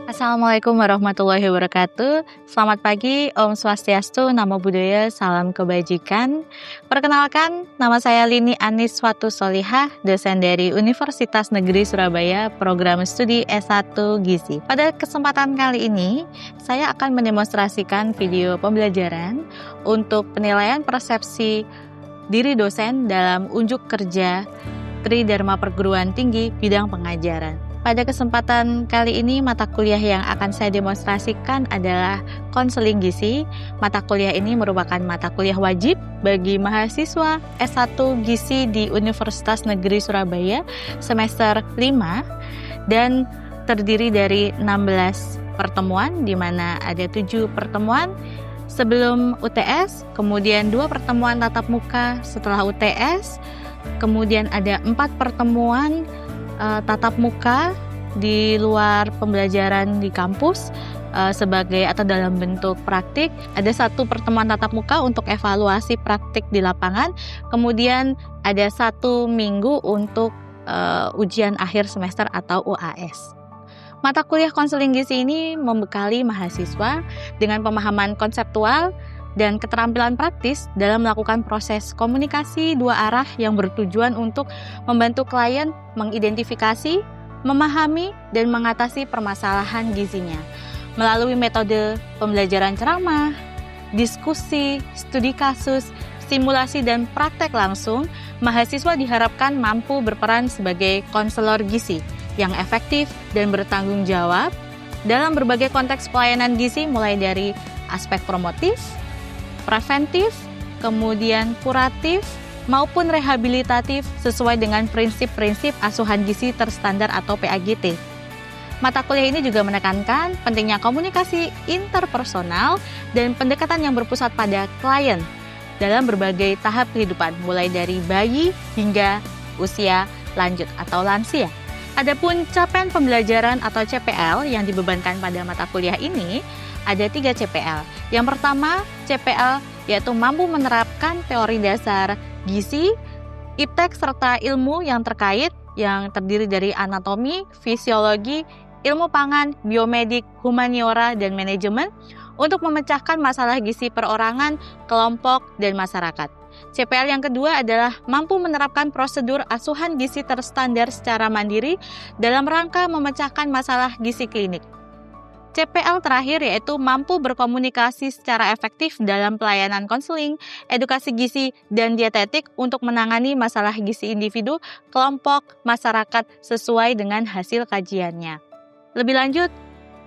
Assalamualaikum warahmatullahi wabarakatuh. Selamat pagi, Om Swastiastu, Namo Buddhaya, Salam Kebajikan. Perkenalkan, nama saya Lini Anis Watu Solihah, dosen dari Universitas Negeri Surabaya, Program Studi S1 Gizi. Pada kesempatan kali ini, saya akan mendemonstrasikan video pembelajaran untuk penilaian persepsi diri dosen dalam unjuk kerja Tridharma Perguruan Tinggi bidang pengajaran. Pada kesempatan kali ini, mata kuliah yang akan saya demonstrasikan adalah konseling gizi. Mata kuliah ini merupakan mata kuliah wajib bagi mahasiswa S1 Gizi di Universitas Negeri Surabaya semester 5 dan terdiri dari 16 pertemuan, di mana ada 7 pertemuan sebelum UTS, kemudian 2 pertemuan tatap muka setelah UTS, kemudian ada 4 pertemuan tatap muka di luar pembelajaran di kampus sebagai atau dalam bentuk praktik. Ada 1 pertemuan tatap muka untuk evaluasi praktik di lapangan. Kemudian ada 1 minggu untuk ujian akhir semester atau UAS. Mata kuliah konseling gizi ini membekali mahasiswa dengan pemahaman konseptual dan keterampilan praktis dalam melakukan proses komunikasi 2 arah yang bertujuan untuk membantu klien mengidentifikasi, memahami, dan mengatasi permasalahan gizinya. Melalui metode pembelajaran ceramah, diskusi, studi kasus, simulasi, dan praktek langsung, mahasiswa diharapkan mampu berperan sebagai konselor gizi yang efektif dan bertanggung jawab dalam berbagai konteks pelayanan gizi, mulai dari aspek promotif, preventif, kemudian kuratif, maupun rehabilitatif sesuai dengan prinsip-prinsip asuhan gizi terstandar atau PAGT. Mata kuliah ini juga menekankan pentingnya komunikasi interpersonal dan pendekatan yang berpusat pada klien dalam berbagai tahap kehidupan, mulai dari bayi hingga usia lanjut atau lansia. Adapun capaian pembelajaran atau CPL yang dibebankan pada mata kuliah ini, ada 3 CPL. Yang pertama, CPL yaitu mampu menerapkan teori dasar gizi, iptek, serta ilmu yang terkait yang terdiri dari anatomi, fisiologi, ilmu pangan, biomedik, humaniora, dan manajemen untuk memecahkan masalah gizi perorangan, kelompok, dan masyarakat. CPL yang kedua adalah mampu menerapkan prosedur asuhan gizi terstandar secara mandiri dalam rangka memecahkan masalah gizi klinik. CPL terakhir yaitu mampu berkomunikasi secara efektif dalam pelayanan konseling, edukasi gizi, dan dietetik untuk menangani masalah gizi individu, kelompok, masyarakat sesuai dengan hasil kajiannya. Lebih lanjut,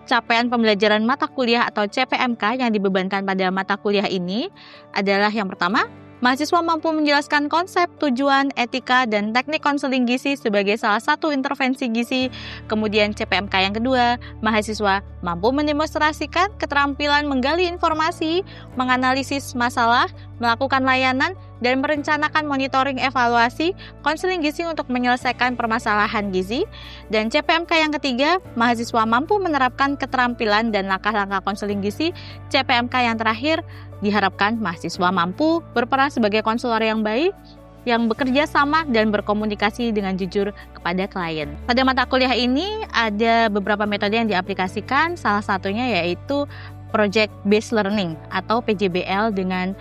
capaian pembelajaran mata kuliah atau CPMK yang dibebankan pada mata kuliah ini adalah yang pertama, mahasiswa mampu menjelaskan konsep, tujuan, etika, dan teknik konseling gizi sebagai salah satu intervensi gizi. Kemudian CPMK yang kedua, mahasiswa mampu mendemonstrasikan keterampilan menggali informasi, menganalisis masalah, melakukan layanan, dan merencanakan monitoring evaluasi konseling gizi untuk menyelesaikan permasalahan gizi. Dan CPMK yang ketiga, mahasiswa mampu menerapkan keterampilan dan langkah-langkah konseling gizi. CPMK yang terakhir, diharapkan mahasiswa mampu berperan sebagai konselor yang baik, yang bekerja sama dan berkomunikasi dengan jujur kepada klien. Pada mata kuliah ini ada beberapa metode yang diaplikasikan, salah satunya yaitu Project Based Learning atau PJBL dengan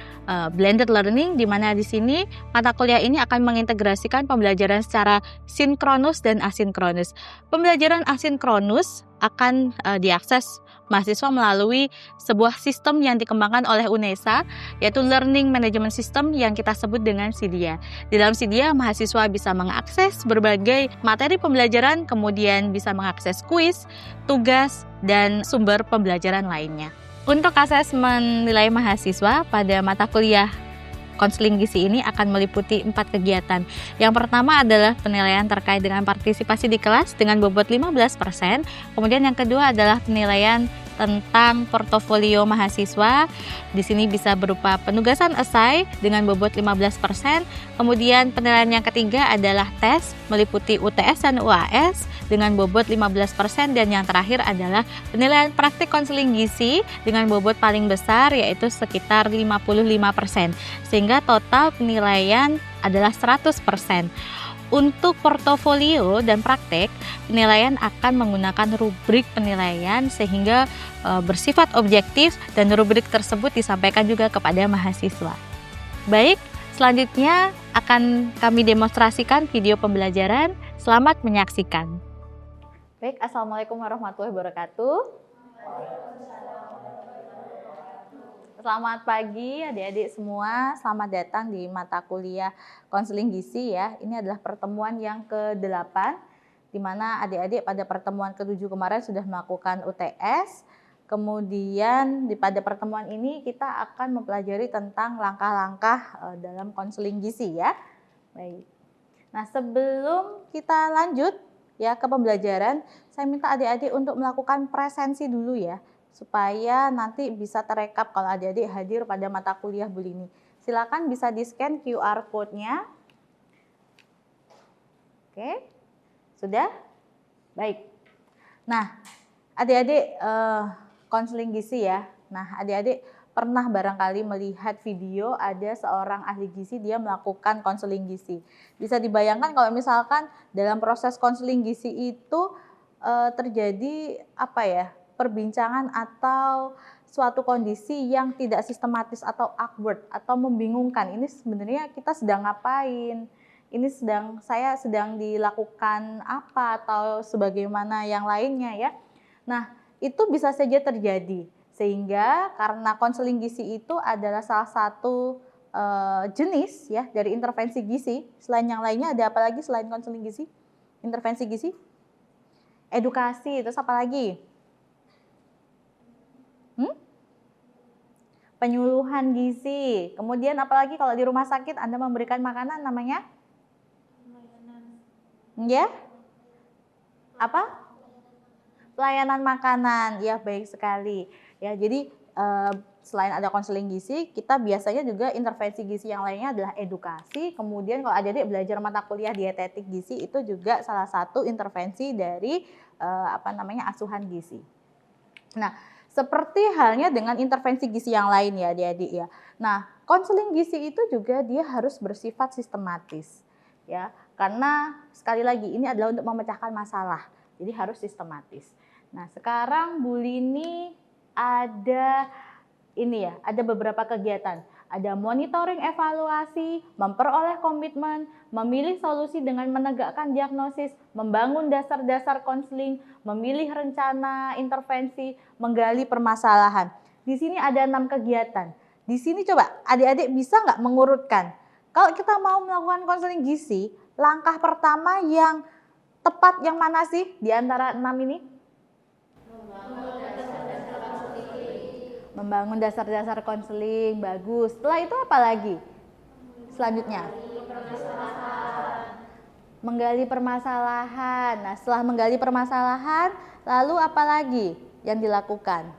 blended learning, di mana di sini mata kuliah ini akan mengintegrasikan pembelajaran secara sinkronus dan asinkronus. Pembelajaran asinkronus akan diakses mahasiswa melalui sebuah sistem yang dikembangkan oleh UNESA, yaitu Learning Management System yang kita sebut dengan CIDIA. Di dalam CIDIA, mahasiswa bisa mengakses berbagai materi pembelajaran, kemudian bisa mengakses kuis, tugas, dan sumber pembelajaran lainnya. Untuk asesmen nilai mahasiswa pada mata kuliah konseling gizi ini akan meliputi 4 kegiatan. Yang pertama adalah penilaian terkait dengan partisipasi di kelas dengan bobot 15%. Kemudian yang kedua adalah penilaian tentang portofolio mahasiswa. Di sini bisa berupa penugasan esai dengan bobot 15%. Kemudian penilaian yang ketiga adalah tes meliputi UTS dan UAS dengan bobot 15%, dan yang terakhir adalah penilaian praktik konseling gizi dengan bobot paling besar yaitu sekitar 55%. Sehingga total penilaian adalah 100%. Untuk portofolio dan praktek, penilaian akan menggunakan rubrik penilaian sehingga bersifat objektif dan rubrik tersebut disampaikan juga kepada mahasiswa. Baik, selanjutnya akan kami demonstrasikan video pembelajaran. Selamat menyaksikan. Baik, Assalamualaikum warahmatullahi wabarakatuh. Selamat pagi adik-adik semua, selamat datang di mata kuliah konseling gizi ya. Ini adalah pertemuan yang ke-8, di mana adik-adik pada pertemuan ke-7 kemarin sudah melakukan UTS. Kemudian pada pertemuan ini kita akan mempelajari tentang langkah-langkah dalam konseling gizi ya. Baik. Nah, sebelum kita lanjut ya ke pembelajaran, saya minta adik-adik untuk melakukan presensi dulu ya, supaya nanti bisa terekap kalau adik-adik hadir pada mata kuliah Bulini. Silakan bisa di-scan QR code-nya. Oke, sudah? Baik. Nah, adik-adik konseling gizi ya. Nah, adik-adik pernah barangkali melihat video ada seorang ahli gizi dia melakukan konseling gizi. Bisa dibayangkan kalau misalkan dalam proses konseling gizi itu terjadi perbincangan atau suatu kondisi yang tidak sistematis atau awkward atau membingungkan. Ini sebenarnya kita sedang ngapain? Ini saya sedang dilakukan apa atau sebagaimana yang lainnya ya. Nah, itu bisa saja terjadi. Sehingga karena konseling gizi itu adalah salah satu jenis ya dari intervensi gizi. Selain yang lainnya ada apa lagi selain konseling gizi? Intervensi gizi? Edukasi, terus apa lagi? Penyuluhan gizi. Kemudian apalagi kalau di rumah sakit Anda memberikan makanan namanya? Ya? Apa? Pelayanan makanan. Ya, baik sekali. Ya, jadi selain ada konseling gizi, kita biasanya juga intervensi gizi yang lainnya adalah edukasi. Kemudian kalau adik-adik belajar mata kuliah dietetik gizi itu juga salah satu intervensi dari asuhan gizi. Nah, seperti halnya dengan intervensi gizi yang lain ya adik-adik ya. Nah, konseling gizi itu juga dia harus bersifat sistematis ya. Karena sekali lagi ini adalah untuk memecahkan masalah. Jadi harus sistematis. Nah, sekarang Bu Lini ada beberapa kegiatan. Ada monitoring evaluasi, memperoleh komitmen, memilih solusi dengan menegakkan diagnosis, membangun dasar-dasar konseling, memilih rencana intervensi, menggali permasalahan. Di sini ada 6 kegiatan. Di sini coba adik-adik bisa nggak mengurutkan? Kalau kita mau melakukan konseling gizi, langkah pertama yang tepat yang mana sih di antara 6 ini? Membangun dasar-dasar konseling, bagus. Setelah itu apa lagi? Selanjutnya? Menggali permasalahan. Nah, setelah menggali permasalahan, lalu apa lagi yang dilakukan?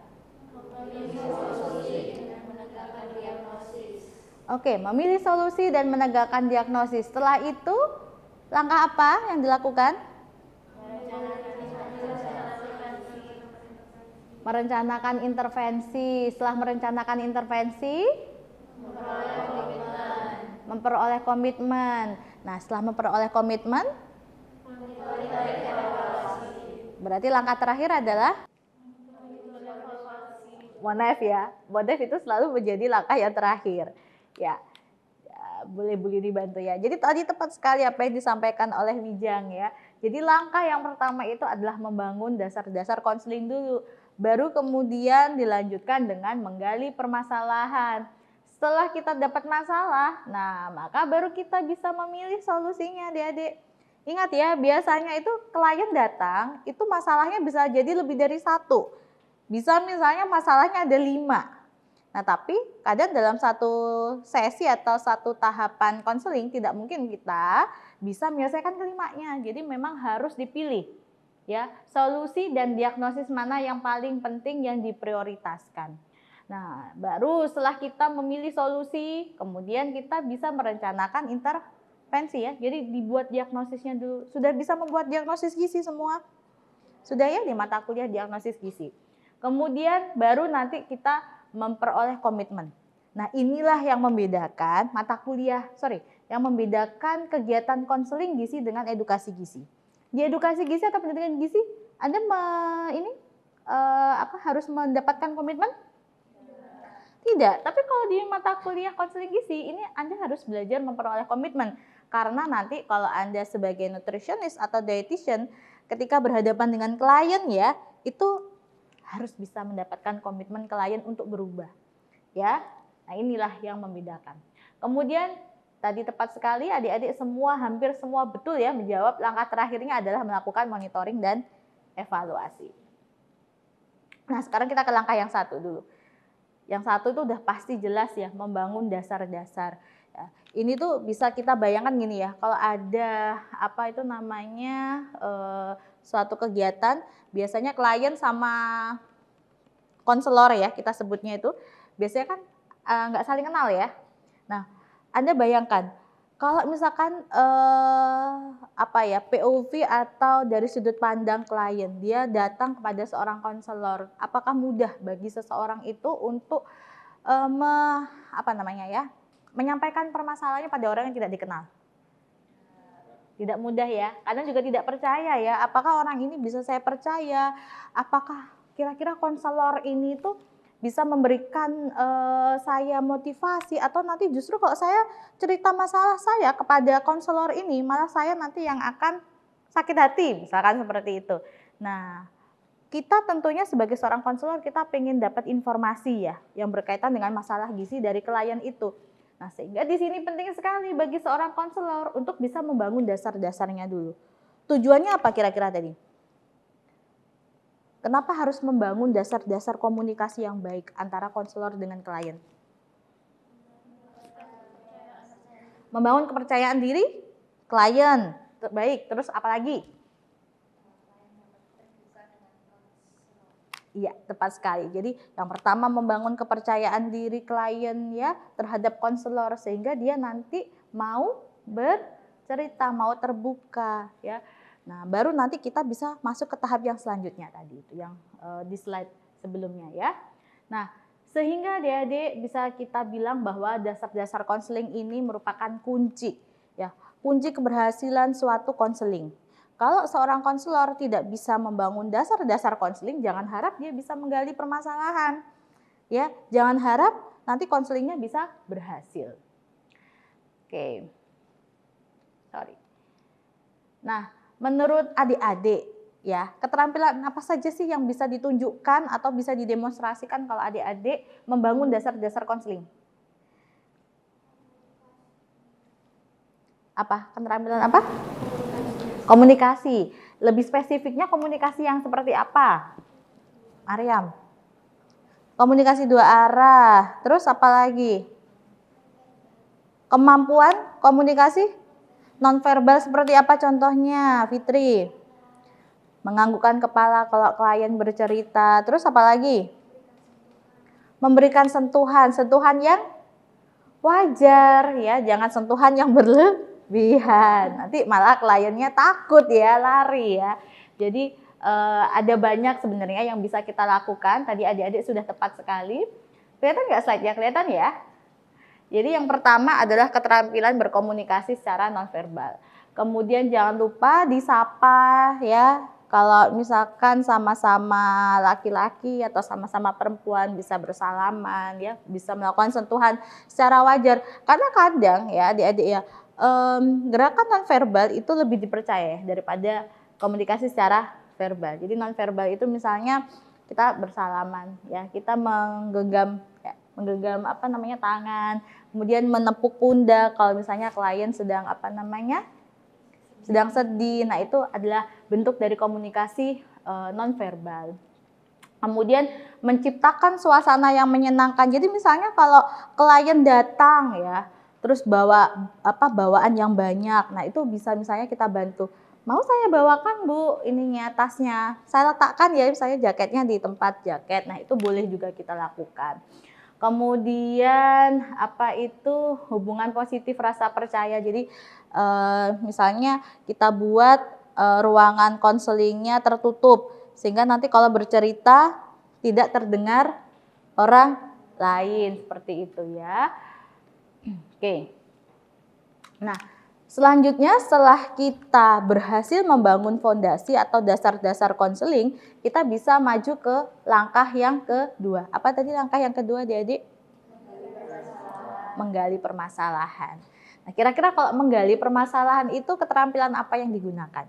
Oke, memilih solusi dan menegakkan diagnosis. Setelah itu, langkah apa yang dilakukan? Merencanakan intervensi. Setelah merencanakan intervensi, memperoleh komitmen. Nah, setelah memperoleh komitmen, berarti langkah terakhir adalah Monef ya. Monef itu selalu menjadi langkah yang terakhir. Ya, boleh dibantu ya. Jadi tadi tepat sekali apa yang disampaikan oleh Wijang ya. Jadi langkah yang pertama itu adalah membangun dasar-dasar konseling dulu. Baru kemudian dilanjutkan dengan menggali permasalahan. Setelah kita dapat masalah, nah maka baru kita bisa memilih solusinya adik-adik. Ingat ya, biasanya itu klien datang, itu masalahnya bisa jadi lebih dari 1. Bisa misalnya masalahnya ada 5. Nah tapi kadang dalam satu sesi atau satu tahapan konseling tidak mungkin kita bisa menyelesaikan kelimanya. Jadi memang harus dipilih. Ya, solusi dan diagnosis mana yang paling penting yang diprioritaskan. Nah, baru setelah kita memilih solusi, kemudian kita bisa merencanakan intervensi ya. Jadi dibuat diagnosisnya dulu. Sudah bisa membuat diagnosis gizi semua? Sudah ya di mata kuliah diagnosis gizi. Kemudian baru nanti kita memperoleh komitmen. Nah, inilah yang membedakan yang membedakan kegiatan konseling gizi dengan edukasi gizi. Di edukasi gizi atau pendidikan gizi, Anda harus mendapatkan komitmen? Tidak, tapi kalau di mata kuliah konseling gizi ini Anda harus belajar memperoleh komitmen. Karena nanti kalau Anda sebagai nutritionist atau dietitian ketika berhadapan dengan klien ya, itu harus bisa mendapatkan komitmen klien untuk berubah. Ya. Nah, inilah yang membedakan. Kemudian tadi tepat sekali adik-adik hampir semua betul ya menjawab, langkah terakhirnya adalah melakukan monitoring dan evaluasi. Nah, sekarang kita ke langkah yang satu dulu. Yang satu itu udah pasti jelas ya, membangun dasar-dasar. Ya, ini tuh bisa kita bayangkan gini ya, kalau ada suatu kegiatan, biasanya klien sama konselor ya, kita sebutnya itu, biasanya kan nggak saling kenal ya. Nah, Anda bayangkan, kalau misalkan POV atau dari sudut pandang klien, dia datang kepada seorang konselor, apakah mudah bagi seseorang itu untuk menyampaikan permasalahannya pada orang yang tidak dikenal? Tidak mudah ya, kadang juga tidak percaya ya, apakah orang ini bisa saya percaya, apakah kira-kira konselor ini tuh bisa memberikan saya motivasi, atau nanti justru kalau saya cerita masalah saya kepada konselor ini, malah saya nanti yang akan sakit hati, misalkan seperti itu. Nah, kita tentunya sebagai seorang konselor, kita pengen dapat informasi ya, yang berkaitan dengan masalah gizi dari klien itu. Nah, sehingga di sini penting sekali bagi seorang konselor untuk bisa membangun dasar-dasarnya dulu. Tujuannya apa kira-kira tadi? Kenapa harus membangun dasar-dasar komunikasi yang baik antara konselor dengan klien? Membangun kepercayaan diri klien. Baik, terus apa lagi? Iya, tepat sekali. Jadi yang pertama membangun kepercayaan diri klien ya terhadap konselor, sehingga dia nanti mau bercerita, mau terbuka ya. Nah, baru nanti kita bisa masuk ke tahap yang selanjutnya tadi itu yang di slide sebelumnya ya. Nah, sehingga adik-adik bisa kita bilang bahwa dasar-dasar konseling ini merupakan kunci ya, kunci keberhasilan suatu konseling. Kalau seorang konselor tidak bisa membangun dasar-dasar konseling, jangan harap dia bisa menggali permasalahan. Ya, jangan harap nanti konselingnya bisa berhasil. Oke. Sorry. Nah, menurut adik-adik ya, keterampilan apa saja sih yang bisa ditunjukkan atau bisa didemonstrasikan kalau adik-adik membangun dasar-dasar konseling? Apa? Keterampilan apa? Komunikasi. Lebih spesifiknya komunikasi yang seperti apa? Maryam. Komunikasi dua arah. Terus apa lagi? Kemampuan komunikasi nonverbal seperti apa contohnya, Fitri? Menganggukkan kepala kalau klien bercerita. Terus apa lagi? Memberikan sentuhan yang wajar ya, jangan sentuhan yang berlebihan. Nanti malah kliennya takut ya, lari ya. Jadi ada banyak sebenarnya yang bisa kita lakukan. Tadi adik-adik sudah tepat sekali. Kelihatan nggak slide-nya? Kelihatan ya? Jadi yang pertama adalah keterampilan berkomunikasi secara nonverbal. Kemudian jangan lupa disapa ya. Kalau misalkan sama-sama laki-laki atau sama-sama perempuan bisa bersalaman ya, bisa melakukan sentuhan secara wajar. Karena kadang ya adik-adik ya, gerakan nonverbal itu lebih dipercaya daripada komunikasi secara verbal. Jadi nonverbal itu misalnya kita bersalaman ya, kita menggenggam tangan, kemudian menepuk pundak kalau misalnya klien sedang sedang sedih. Nah, itu adalah bentuk dari komunikasi nonverbal. Kemudian menciptakan suasana yang menyenangkan. Jadi misalnya kalau klien datang ya, terus bawa bawaan yang banyak. Nah, itu bisa misalnya kita bantu. Mau saya bawakan Bu ininya, tasnya. Saya letakkan ya misalnya jaketnya di tempat jaket. Nah, itu boleh juga kita lakukan. Kemudian hubungan positif, rasa percaya. Jadi misalnya kita buat ruangan konselingnya tertutup sehingga nanti kalau bercerita tidak terdengar orang lain, seperti itu ya. Oke. Nah, selanjutnya setelah kita berhasil membangun fondasi atau dasar-dasar konseling, kita bisa maju ke langkah yang kedua. Apa tadi langkah yang kedua, Adik-adik? Menggali permasalahan. Nah, kira-kira kalau menggali permasalahan itu keterampilan apa yang digunakan?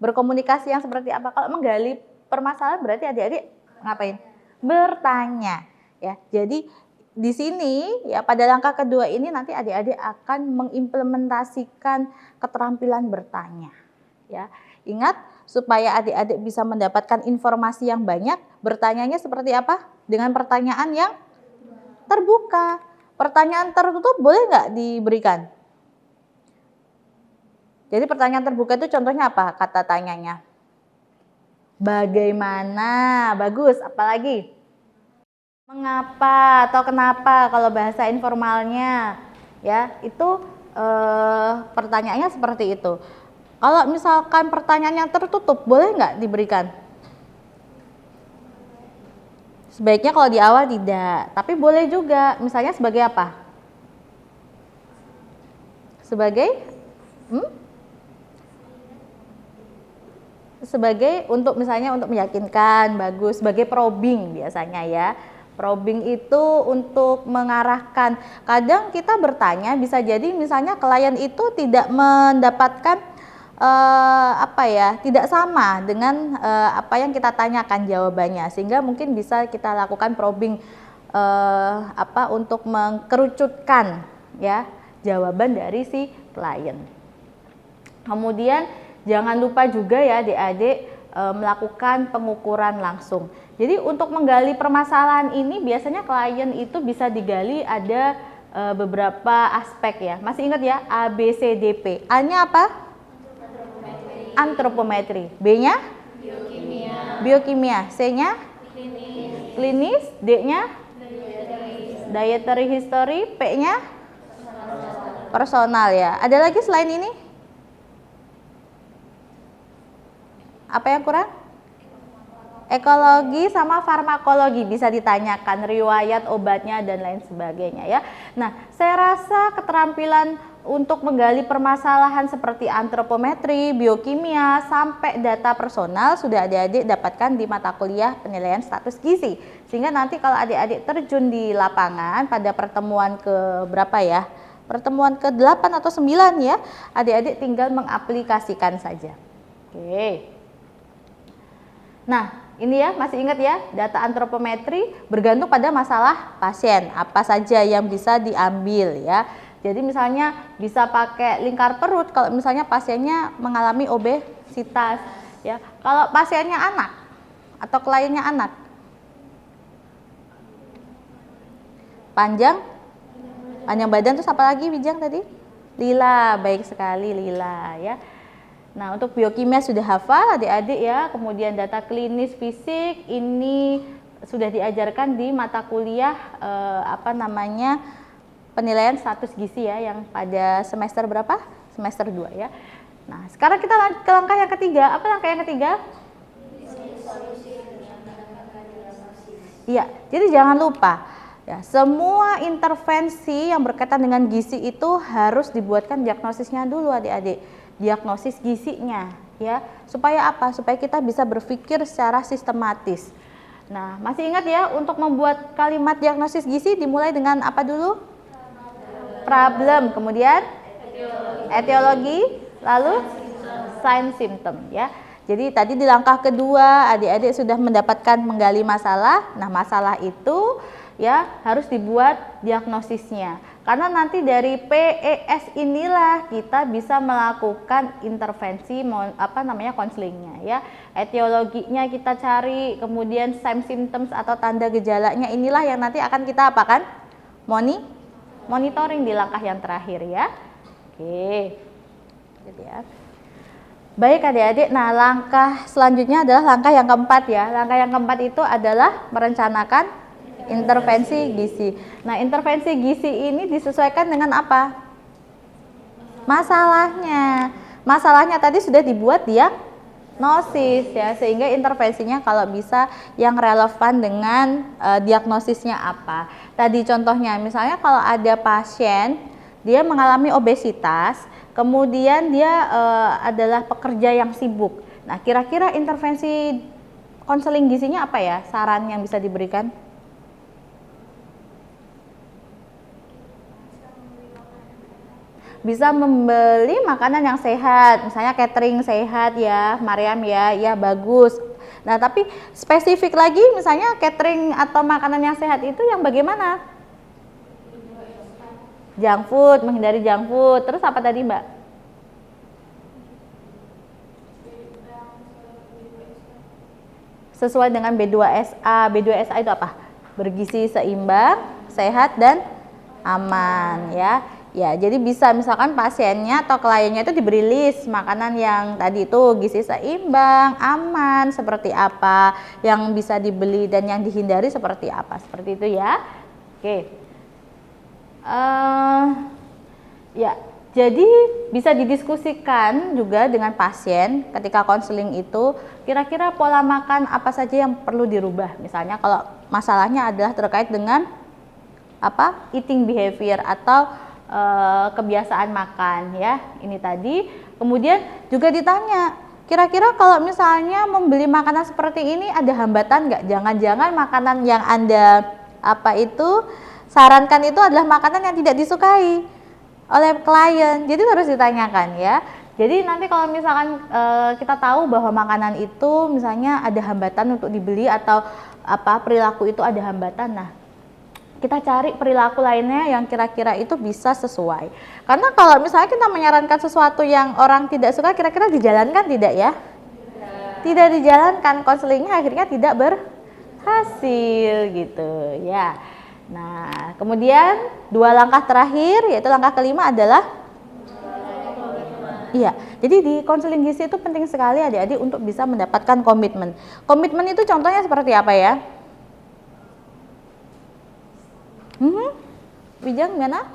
Berkomunikasi yang seperti apa? Kalau menggali permasalahan berarti adik-adik ngapain? Bertanya. Ya, jadi di sini ya pada langkah kedua ini nanti adik-adik akan mengimplementasikan keterampilan bertanya. Ya, ingat supaya adik-adik bisa mendapatkan informasi yang banyak, bertanyanya seperti apa? Dengan pertanyaan yang terbuka. Pertanyaan tertutup boleh nggak diberikan? Jadi pertanyaan terbuka itu contohnya apa? Kata tanyanya. Bagaimana? Bagus. Apalagi? Mengapa atau kenapa kalau bahasa informalnya? Ya, itu pertanyaannya seperti itu. Kalau misalkan pertanyaan yang tertutup, boleh nggak diberikan? Sebaiknya kalau di awal tidak, tapi boleh juga. Misalnya sebagai apa? Sebagai sebagai untuk misalnya untuk meyakinkan, bagus, sebagai probing biasanya ya. Probing itu untuk mengarahkan. Kadang kita bertanya bisa jadi misalnya klien itu tidak mendapatkan tidak sama dengan apa yang kita tanyakan jawabannya, sehingga mungkin bisa kita lakukan probing untuk mengkerucutkan ya jawaban dari si klien. Kemudian jangan lupa juga ya adik-adik melakukan pengukuran langsung. Jadi untuk menggali permasalahan ini biasanya klien itu bisa digali ada beberapa aspek ya. Masih ingat ya A, B, C, D, P. A-nya apa? Antropometri. B-nya? Biokimia. C-nya? Klinis. D-nya? Dietary history. P-nya? Personal ya. Ada lagi selain ini? Apa yang kurang? Ekologi sama farmakologi bisa ditanyakan, riwayat obatnya dan lain sebagainya ya. Nah, saya rasa keterampilan untuk menggali permasalahan seperti antropometri, biokimia, sampai data personal sudah adik-adik dapatkan di mata kuliah penilaian status gizi. Sehingga nanti kalau adik-adik terjun di lapangan pada pertemuan ke berapa ya? Pertemuan ke-8 atau 9 ya, adik-adik tinggal mengaplikasikan saja. Oke. Nah, ini ya masih ingat ya, data antropometri bergantung pada masalah pasien, apa saja yang bisa diambil ya. Jadi misalnya bisa pakai lingkar perut kalau misalnya pasiennya mengalami obesitas ya. Kalau pasiennya anak atau kliennya anak. Panjang badan terus apa lagi Wijang tadi? Lila, baik sekali Lila ya. Nah, untuk biokimia sudah hafal adik-adik ya, kemudian data klinis fisik ini sudah diajarkan di mata kuliah penilaian status gizi ya, yang pada semester berapa? Semester 2 ya. Nah, sekarang kita lanjut ke langkah yang ketiga. Apa langkah yang ketiga? Iya, jadi jangan lupa ya, semua intervensi yang berkaitan dengan gizi itu harus dibuatkan diagnosisnya dulu adik-adik. Diagnosis gizinya ya, supaya apa? Supaya kita bisa berpikir secara sistematis. Nah, masih ingat ya, untuk membuat kalimat diagnosis gizi dimulai dengan apa dulu? Problem, kemudian etiologi, lalu sign symptom ya. Jadi tadi di langkah kedua adik-adik sudah mendapatkan menggali masalah. Nah, masalah itu ya harus dibuat diagnosisnya. Karena nanti dari PES inilah kita bisa melakukan intervensi konselingnya ya. Etiologinya kita cari, kemudian sign symptoms atau tanda gejalanya inilah yang nanti akan kita apakan? Monitoring di langkah yang terakhir ya. Oke. Gitu ya. Baik adik-adik, nah langkah selanjutnya adalah langkah yang keempat ya. Langkah yang keempat itu adalah merencanakan intervensi gizi. Nah, intervensi gizi ini disesuaikan dengan apa? Masalahnya. Masalahnya tadi sudah dibuat diagnosis ya, sehingga intervensinya kalau bisa yang relevan dengan diagnosisnya apa. Tadi contohnya, misalnya kalau ada pasien, dia mengalami obesitas, kemudian dia adalah pekerja yang sibuk. Nah, kira-kira intervensi konseling gizinya apa ya? Saran yang bisa diberikan? Bisa membeli makanan yang sehat, misalnya catering sehat ya, Mariam ya, ya bagus. Nah, tapi spesifik lagi misalnya catering atau makanan yang sehat itu yang bagaimana? Junk food, menghindari junk food. Terus apa tadi, Mbak? Sesuai dengan B2SA. B2SA itu apa? Bergizi seimbang, sehat dan aman ya. Ya, jadi bisa misalkan pasiennya atau kliennya itu diberi list makanan yang tadi itu gizi seimbang, aman, seperti apa, yang bisa dibeli dan yang dihindari seperti apa, seperti itu ya. Oke. Ya, jadi bisa didiskusikan juga dengan pasien ketika konseling itu, kira-kira pola makan apa saja yang perlu dirubah. Misalnya kalau masalahnya adalah terkait dengan eating behavior atau kebiasaan makan ya, ini tadi. Kemudian juga ditanya, kira-kira kalau misalnya membeli makanan seperti ini ada hambatan nggak? Jangan-jangan makanan yang Anda sarankan itu adalah makanan yang tidak disukai oleh klien. Jadi harus ditanyakan ya. Jadi nanti kalau misalkan kita tahu bahwa makanan itu misalnya ada hambatan untuk dibeli atau perilaku itu ada hambatan, nah kita cari perilaku lainnya yang kira-kira itu bisa sesuai. Karena kalau misalnya kita menyarankan sesuatu yang orang tidak suka, kira-kira dijalankan tidak ya? Tidak dijalankan, konselingnya akhirnya tidak berhasil gitu ya. Nah, kemudian 2 langkah terakhir, yaitu langkah kelima adalah iya, jadi di konseling gizi itu penting sekali adik-adik untuk bisa mendapatkan komitmen. Komitmen itu contohnya seperti apa ya? Wijang gimana?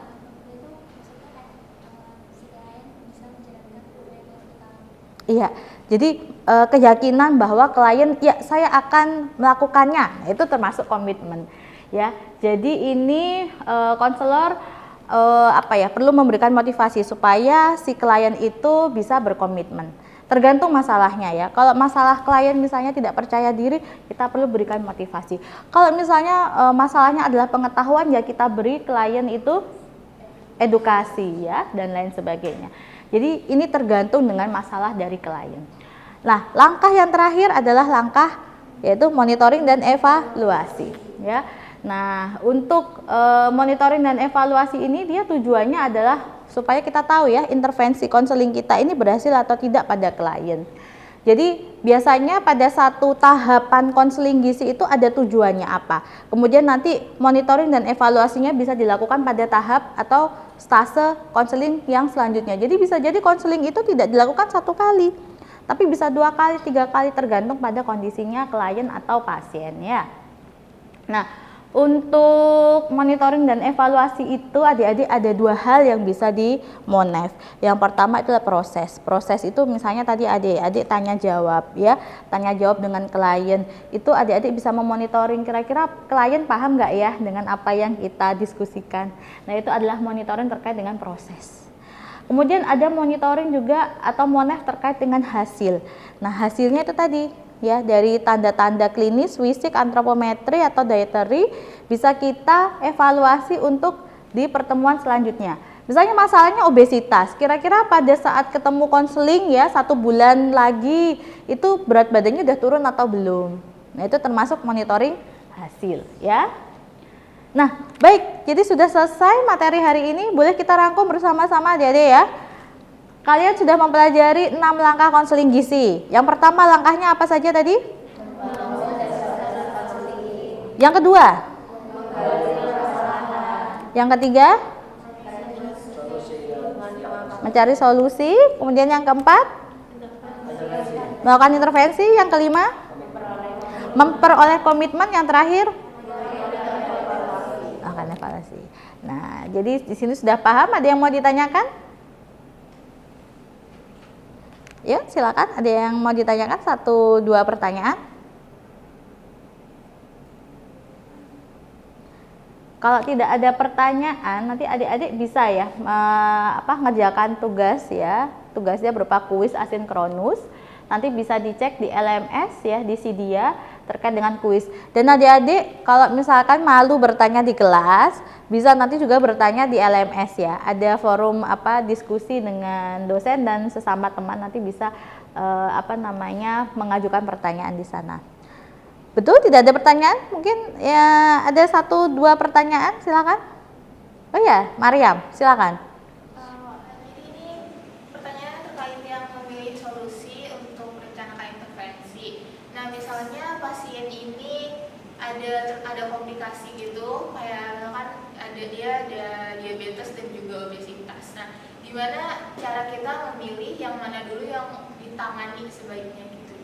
Iya, jadi keyakinan bahwa klien ya saya akan melakukannya, nah, itu termasuk komitmen ya. Jadi ini konselor perlu memberikan motivasi supaya si klien itu bisa berkomitmen. Tergantung masalahnya ya. Kalau masalah klien misalnya tidak percaya diri, kita perlu berikan motivasi. Kalau misalnya masalahnya adalah pengetahuan, ya kita beri klien itu edukasi ya dan lain sebagainya. Jadi ini tergantung dengan masalah dari klien. Nah, langkah yang terakhir adalah langkah yaitu monitoring dan evaluasi ya. Nah, untuk monitoring dan evaluasi ini dia tujuannya adalah supaya kita tahu ya intervensi konseling kita ini berhasil atau tidak pada klien. Jadi biasanya pada satu tahapan konseling gizi itu ada tujuannya apa. Kemudian nanti monitoring dan evaluasinya bisa dilakukan pada tahap atau stase konseling yang selanjutnya. Jadi bisa jadi konseling itu tidak dilakukan 1 kali, tapi bisa 2 kali, 3 kali tergantung pada kondisinya klien atau pasien ya. Nah, untuk monitoring dan evaluasi itu adik-adik ada 2 hal yang bisa di Monef. Yang pertama itulah proses. Proses itu misalnya tadi adik-adik tanya jawab ya, tanya jawab dengan klien. Itu adik-adik bisa memonitoring kira-kira klien paham nggak ya dengan apa yang kita diskusikan. Nah, itu adalah monitoring terkait dengan proses. Kemudian ada monitoring juga atau Monef terkait dengan hasil. Nah, hasilnya itu tadi ya, dari tanda-tanda klinis, fisik, antropometri atau dietary bisa kita evaluasi untuk di pertemuan selanjutnya. Misalnya masalahnya obesitas, kira-kira pada saat ketemu konseling ya 1 bulan lagi itu berat badannya udah turun atau belum. Nah, itu termasuk monitoring hasil ya. Nah, baik, jadi sudah selesai materi hari ini, boleh kita rangkum bersama-sama adik-adik ya. Kalian sudah mempelajari 6 langkah konseling gizi. Yang pertama langkahnya apa saja tadi? Yang kedua? Yang ketiga? Mencari solusi. Kemudian yang keempat? Melakukan intervensi. Yang kelima? Memperoleh komitmen. Yang terakhir? Akan evaluasi. Nah, jadi di sini sudah paham? Ada yang mau ditanyakan? Ya, silakan. Ada yang mau ditanyakan 1-2 pertanyaan? Kalau tidak ada pertanyaan, nanti adik-adik bisa ya ngerjakan tugas ya. Tugasnya berupa kuis asinkronus. Nanti bisa dicek di LMS ya, di Sidia terkait dengan kuis. Dan adik-adik kalau misalkan malu bertanya di kelas, bisa nanti juga bertanya di LMS ya. Ada forum diskusi dengan dosen dan sesama teman, nanti bisa mengajukan pertanyaan di sana. Betul, tidak ada pertanyaan? Mungkin ya ada 1-2 pertanyaan, silakan. Oh ya, Mariam, silakan. Ini pertanyaan terkait yang memilih solusi untuk merencanakan intervensi. Nah, misalnya pasien ini ada komplikasi gitu, kayak misalkan dia ada diabetes dan juga obesitas. Nah, gimana cara kita memilih yang mana dulu yang ditangani sebaiknya gitu?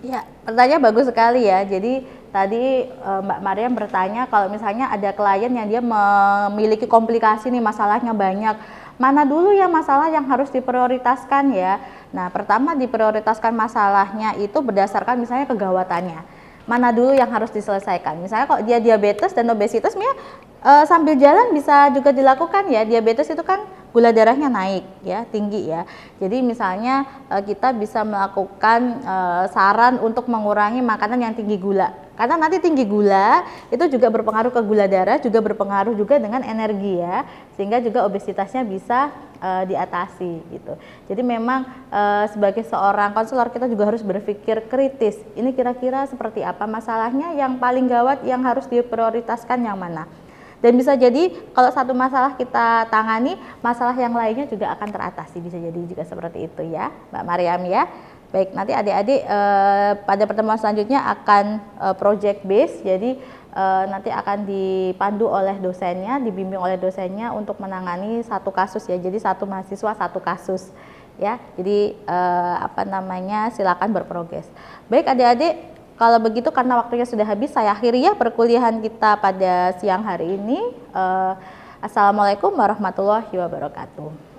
Ya, pertanyaan bagus sekali ya. Jadi tadi Mbak Mariam bertanya kalau misalnya ada klien yang dia memiliki komplikasi nih, masalahnya banyak. Mana dulu ya masalah yang harus diprioritaskan ya? Nah, pertama diprioritaskan masalahnya itu berdasarkan misalnya kegawatannya. Mana dulu yang harus diselesaikan. Misalnya kalau dia diabetes dan obesitas, sambil jalan bisa juga dilakukan ya. Diabetes itu kan gula darahnya naik ya, tinggi ya. Jadi misalnya kita bisa melakukan saran untuk mengurangi makanan yang tinggi gula. Karena nanti tinggi gula itu juga berpengaruh ke gula darah, juga berpengaruh juga dengan energi ya. Sehingga juga obesitasnya bisa diatasi gitu. Jadi memang sebagai seorang konselor kita juga harus berpikir kritis. Ini kira-kira seperti apa masalahnya, yang paling gawat yang harus diprioritaskan yang mana. Dan bisa jadi kalau satu masalah kita tangani, masalah yang lainnya juga akan teratasi, bisa jadi juga seperti itu ya Mbak Mariam ya. Baik, nanti adik-adik pada pertemuan selanjutnya akan project base, jadi nanti akan dipandu oleh dosennya, dibimbing oleh dosennya untuk menangani satu kasus ya, jadi satu mahasiswa satu kasus ya. Jadi silakan berprogres. Baik adik-adik, kalau begitu karena waktunya sudah habis, saya akhiri ya perkuliahan kita pada siang hari ini. Assalamualaikum warahmatullahi wabarakatuh.